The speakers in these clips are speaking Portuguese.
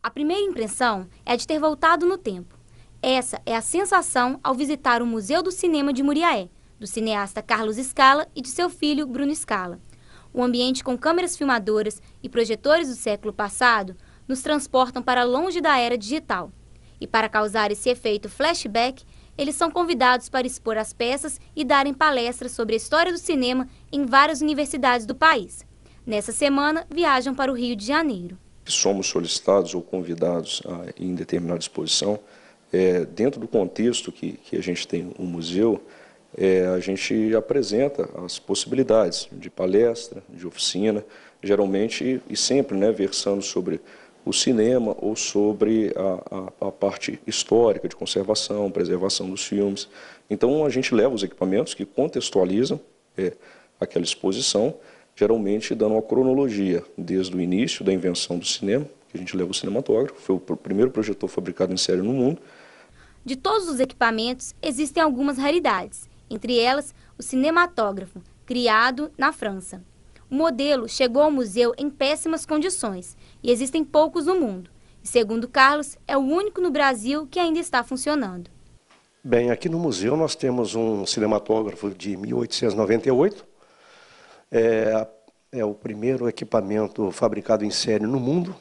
A primeira impressão é a de ter voltado no tempo. Essa é a sensação ao visitar o Museu do Cinema de Muriaé, do cineasta Carlos Scala e de seu filho Bruno Scala. O ambiente com câmeras filmadoras e projetores do século passado nos transportam para longe da era digital. E para causar esse efeito flashback, eles são convidados para expor as peças e darem palestras sobre a história do cinema em várias universidades do país. Nessa semana, viajam para o Rio de Janeiro. Somos solicitados ou convidados em determinada exposição, dentro do contexto que a gente tem um museu, a gente apresenta as possibilidades de palestra, de oficina, geralmente e sempre versando sobre o cinema ou sobre a parte histórica de conservação, preservação dos filmes. Então a gente leva os equipamentos que contextualizam aquela exposição, geralmente dando uma cronologia desde o início da invenção do cinema, que a gente leva o cinematógrafo, foi o primeiro projetor fabricado em série no mundo. De todos os equipamentos, existem algumas raridades, entre elas o cinematógrafo, criado na França. O modelo chegou ao museu em péssimas condições e existem poucos no mundo. E, segundo Carlos, é o único no Brasil que ainda está funcionando. Bem, aqui no museu nós temos um cinematógrafo de 1898. É o primeiro equipamento fabricado em série no mundo,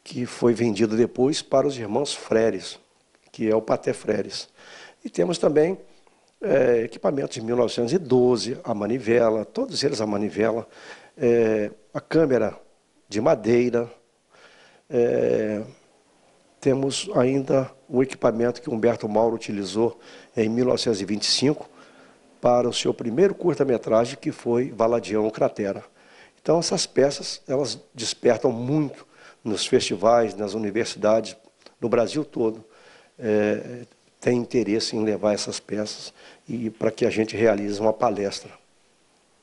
que foi vendido depois para os irmãos Freres, que é o Pathé Freres. E temos também equipamentos de 1912, a manivela, todos eles a manivela, a câmera de madeira. Temos ainda o equipamento que Humberto Mauro utilizou em 1925 para o seu primeiro curta-metragem, que foi Valadião Cratera. Então essas peças, elas despertam muito nos festivais, nas universidades, no Brasil todo. Tem interesse em levar essas peças e para que a gente realize uma palestra.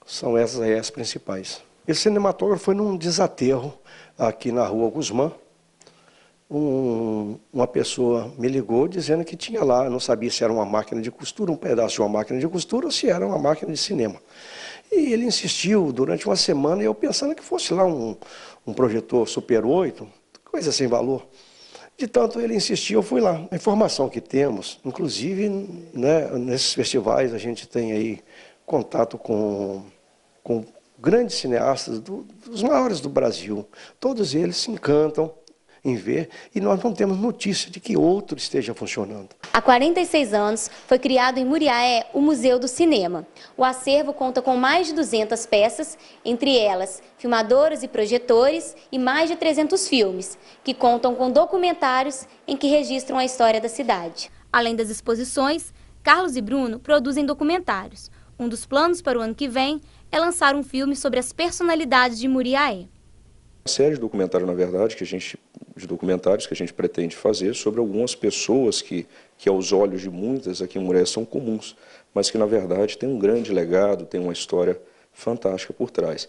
São essas aí as principais. Esse cinematógrafo foi num desaterro aqui na Rua Guzmã. Uma pessoa me ligou dizendo que tinha lá, eu não sabia se era uma máquina de costura, um pedaço de uma máquina de costura ou se era uma máquina de cinema. E ele insistiu durante uma semana, e eu pensando que fosse lá um projetor Super 8, coisa sem valor. De tanto ele insistiu, eu fui lá. A informação que temos, inclusive nesses festivais a gente tem aí contato com grandes cineastas, dos maiores do Brasil. Todos eles se encantam em ver, e nós não temos notícia de que outro esteja funcionando. Há 46 anos foi criado em Muriaé o Museu do Cinema. O acervo conta com mais de 200 peças, entre elas filmadores e projetores, e mais de 300 filmes, que contam com documentários em que registram a história da cidade. Além das exposições, Carlos e Bruno produzem documentários. Um dos planos para o ano que vem é lançar um filme sobre as personalidades de Muriaé. Uma série de documentários, na verdade, que a gente pretende fazer sobre algumas pessoas que aos olhos de muitas aqui em Muriaé são comuns, mas que na verdade tem um grande legado, tem uma história fantástica por trás.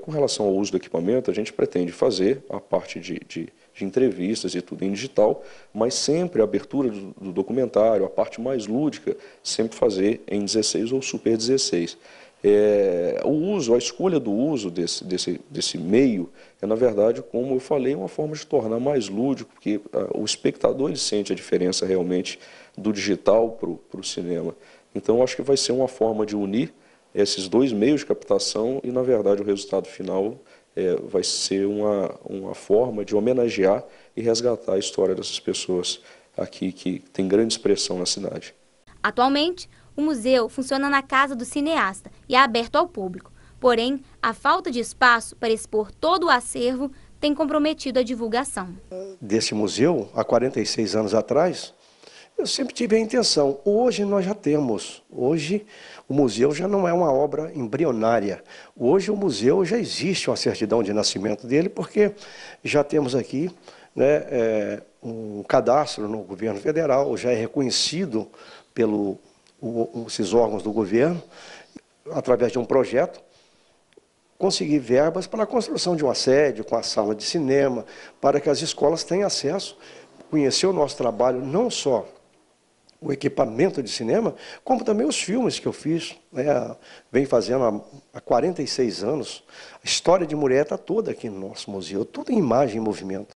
Com relação ao uso do equipamento, a gente pretende fazer a parte de entrevistas e tudo em digital, mas sempre a abertura do documentário, a parte mais lúdica, sempre fazer em 16 ou Super 16. A escolha do uso desse meio na verdade, como eu falei, uma forma de tornar mais lúdico, porque o espectador ele sente a diferença realmente do digital para o cinema. Então, acho que vai ser uma forma de unir esses dois meios de captação e, na verdade, o resultado final vai ser uma forma de homenagear e resgatar a história dessas pessoas aqui que tem grande expressão na cidade. Atualmente, o museu funciona na Casa do Cineasta e é aberto ao público. Porém, a falta de espaço para expor todo o acervo tem comprometido a divulgação. Desse museu, há 46 anos atrás, eu sempre tive a intenção. Hoje nós já temos. Hoje o museu já não é uma obra embrionária. Hoje o museu já existe uma certidão de nascimento dele, porque já temos aqui um cadastro no governo federal, já é reconhecido pelos esses órgãos do governo, através de um projeto, conseguir verbas para a construção de uma sede, com a sala de cinema, para que as escolas tenham acesso, conhecer o nosso trabalho, não só o equipamento de cinema, como também os filmes que eu fiz, venho fazendo há 46 anos. A história de Muriaé está toda aqui no nosso museu, tudo em imagem e movimento.